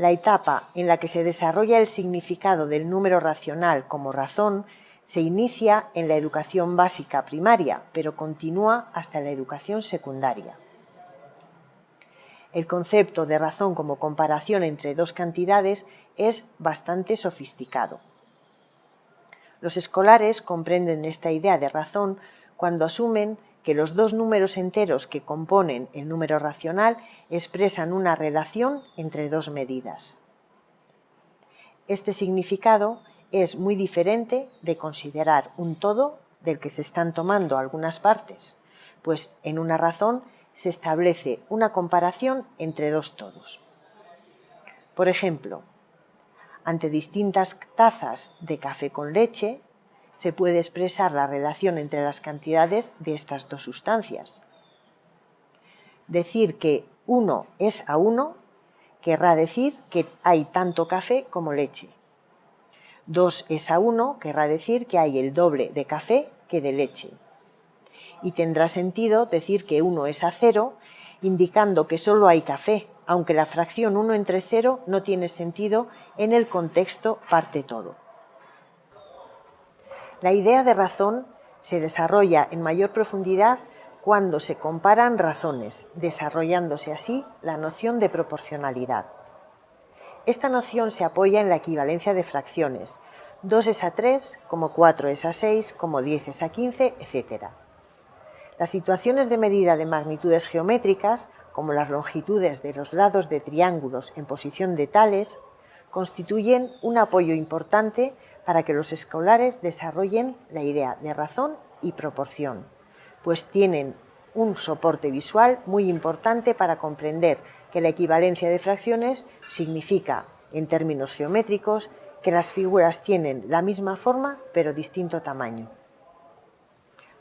La etapa en la que se desarrolla el significado del número racional como razón se inicia en la educación básica primaria, pero continúa hasta la educación secundaria. El concepto de razón como comparación entre dos cantidades es bastante sofisticado. Los escolares comprenden esta idea de razón cuando asumen que los dos números enteros que componen el número racional expresan una relación entre dos medidas. Este significado es muy diferente de considerar un todo del que se están tomando algunas partes, pues en una razón se establece una comparación entre dos todos. Por ejemplo, ante distintas tazas de café con leche, se puede expresar la relación entre las cantidades de estas dos sustancias. Decir que 1 es a 1 querrá decir que hay tanto café como leche. 2 es a 1 querrá decir que hay el doble de café que de leche. Y tendrá sentido decir que 1 es a 0, indicando que solo hay café, aunque la fracción 1 entre 0 no tiene sentido en el contexto parte-todo. La idea de razón se desarrolla en mayor profundidad cuando se comparan razones, desarrollándose así la noción de proporcionalidad. Esta noción se apoya en la equivalencia de fracciones. 2 es a 3, como 4 es a 6, como 10 es a 15, etc. Las situaciones de medida de magnitudes geométricas, como las longitudes de los lados de triángulos en posición de tales, constituyen un apoyo importante para que los escolares desarrollen la idea de razón y proporción, pues tienen un soporte visual muy importante para comprender que la equivalencia de fracciones significa, en términos geométricos, que las figuras tienen la misma forma pero distinto tamaño.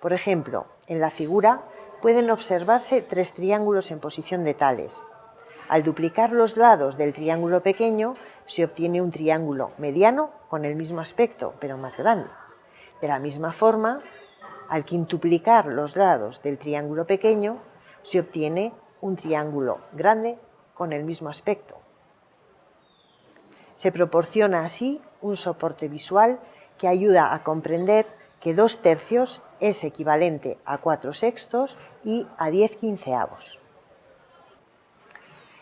Por ejemplo, en la figura pueden observarse 3 triángulos en posición de tales. Al duplicar los lados del triángulo pequeño, se obtiene un triángulo mediano con el mismo aspecto, pero más grande. De la misma forma, al quintuplicar los lados del triángulo pequeño, se obtiene un triángulo grande con el mismo aspecto. Se proporciona así un soporte visual que ayuda a comprender que 2/3 es equivalente a 4/6 y a 10/15.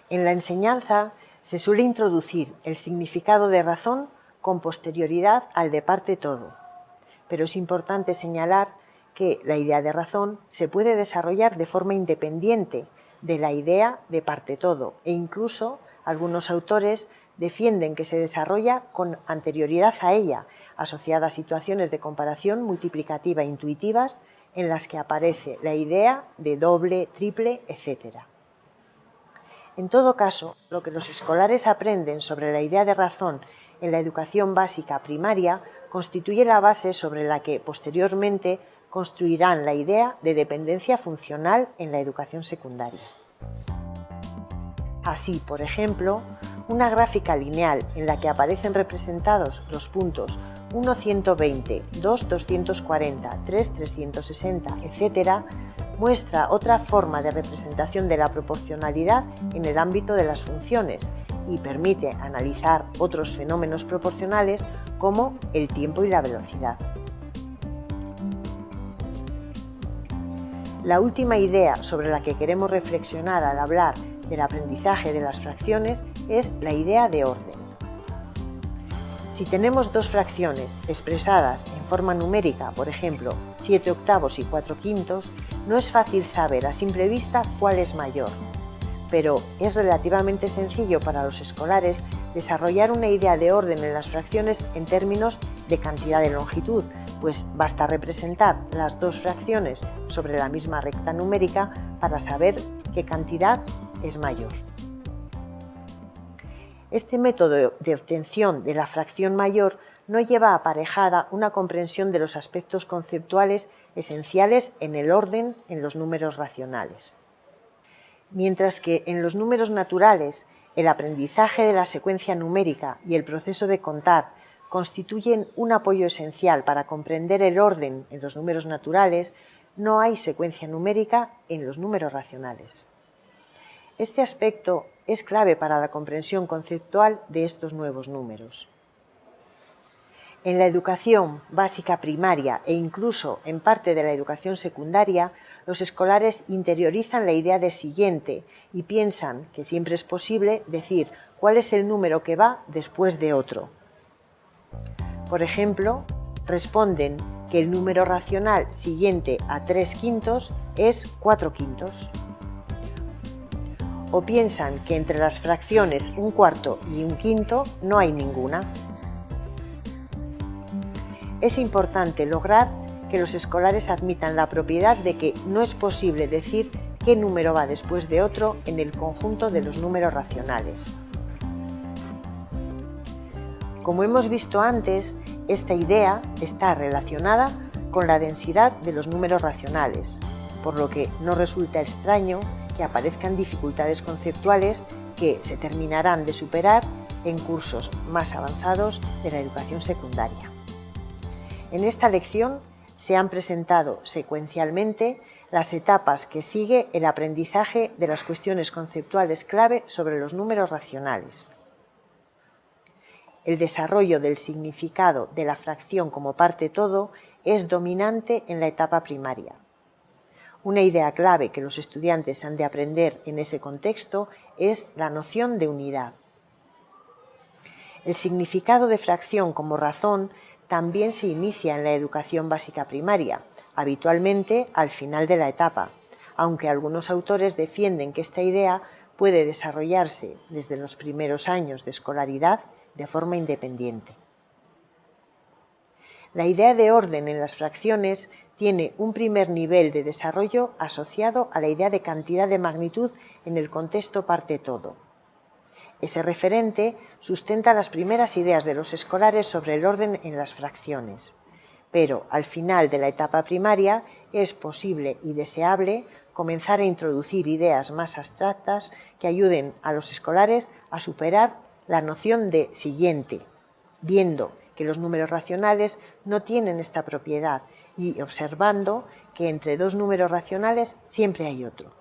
En la enseñanza se suele introducir el significado de razón con posterioridad al de parte-todo, pero es importante señalar que la idea de razón se puede desarrollar de forma independiente de la idea de parte-todo e incluso algunos autores defienden que se desarrolla con anterioridad a ella, asociada a situaciones de comparación multiplicativa intuitivas en las que aparece la idea de doble, triple, etc. En todo caso, lo que los escolares aprenden sobre la idea de razón en la educación básica primaria constituye la base sobre la que posteriormente construirán la idea de dependencia funcional en la educación secundaria. Así, por ejemplo, una gráfica lineal en la que aparecen representados los puntos 1, 120, 2, 240, 3, 360, etc., muestra otra forma de representación de la proporcionalidad en el ámbito de las funciones y permite analizar otros fenómenos proporcionales como el tiempo y la velocidad. La última idea sobre la que queremos reflexionar al hablar del aprendizaje de las fracciones es la idea de orden. Si tenemos dos fracciones expresadas en forma numérica, por ejemplo, 7/8 y 4/5, no es fácil saber a simple vista cuál es mayor, pero es relativamente sencillo para los escolares desarrollar una idea de orden en las fracciones en términos de cantidad de longitud, pues basta representar las dos fracciones sobre la misma recta numérica para saber qué cantidad es mayor. Este método de obtención de la fracción mayor no lleva aparejada una comprensión de los aspectos conceptuales esenciales en el orden en los números racionales. Mientras que en los números naturales el aprendizaje de la secuencia numérica y el proceso de contar constituyen un apoyo esencial para comprender el orden en los números naturales, no hay secuencia numérica en los números racionales. Este aspecto es clave para la comprensión conceptual de estos nuevos números. En la educación básica primaria e incluso en parte de la educación secundaria, los escolares interiorizan la idea de siguiente y piensan que siempre es posible decir cuál es el número que va después de otro. Por ejemplo, responden que el número racional siguiente a 3/5 es 4/5. O piensan que entre las fracciones 1/4 y 1/5 no hay ninguna. Es importante lograr que los escolares admitan la propiedad de que no es posible decir qué número va después de otro en el conjunto de los números racionales. Como hemos visto antes, esta idea está relacionada con la densidad de los números racionales, por lo que no resulta extraño que aparezcan dificultades conceptuales que se terminarán de superar en cursos más avanzados de la educación secundaria. En esta lección se han presentado secuencialmente las etapas que sigue el aprendizaje de las cuestiones conceptuales clave sobre los números racionales. El desarrollo del significado de la fracción como parte todo es dominante en la etapa primaria. Una idea clave que los estudiantes han de aprender en ese contexto es la noción de unidad. El significado de fracción como razón también se inicia en la educación básica primaria, habitualmente al final de la etapa, aunque algunos autores defienden que esta idea puede desarrollarse desde los primeros años de escolaridad de forma independiente. La idea de orden en las fracciones tiene un primer nivel de desarrollo asociado a la idea de cantidad de magnitud en el contexto parte-todo. Ese referente sustenta las primeras ideas de los escolares sobre el orden en las fracciones, pero al final de la etapa primaria es posible y deseable comenzar a introducir ideas más abstractas que ayuden a los escolares a superar la noción de siguiente, viendo que los números racionales no tienen esta propiedad y observando que entre dos números racionales siempre hay otro.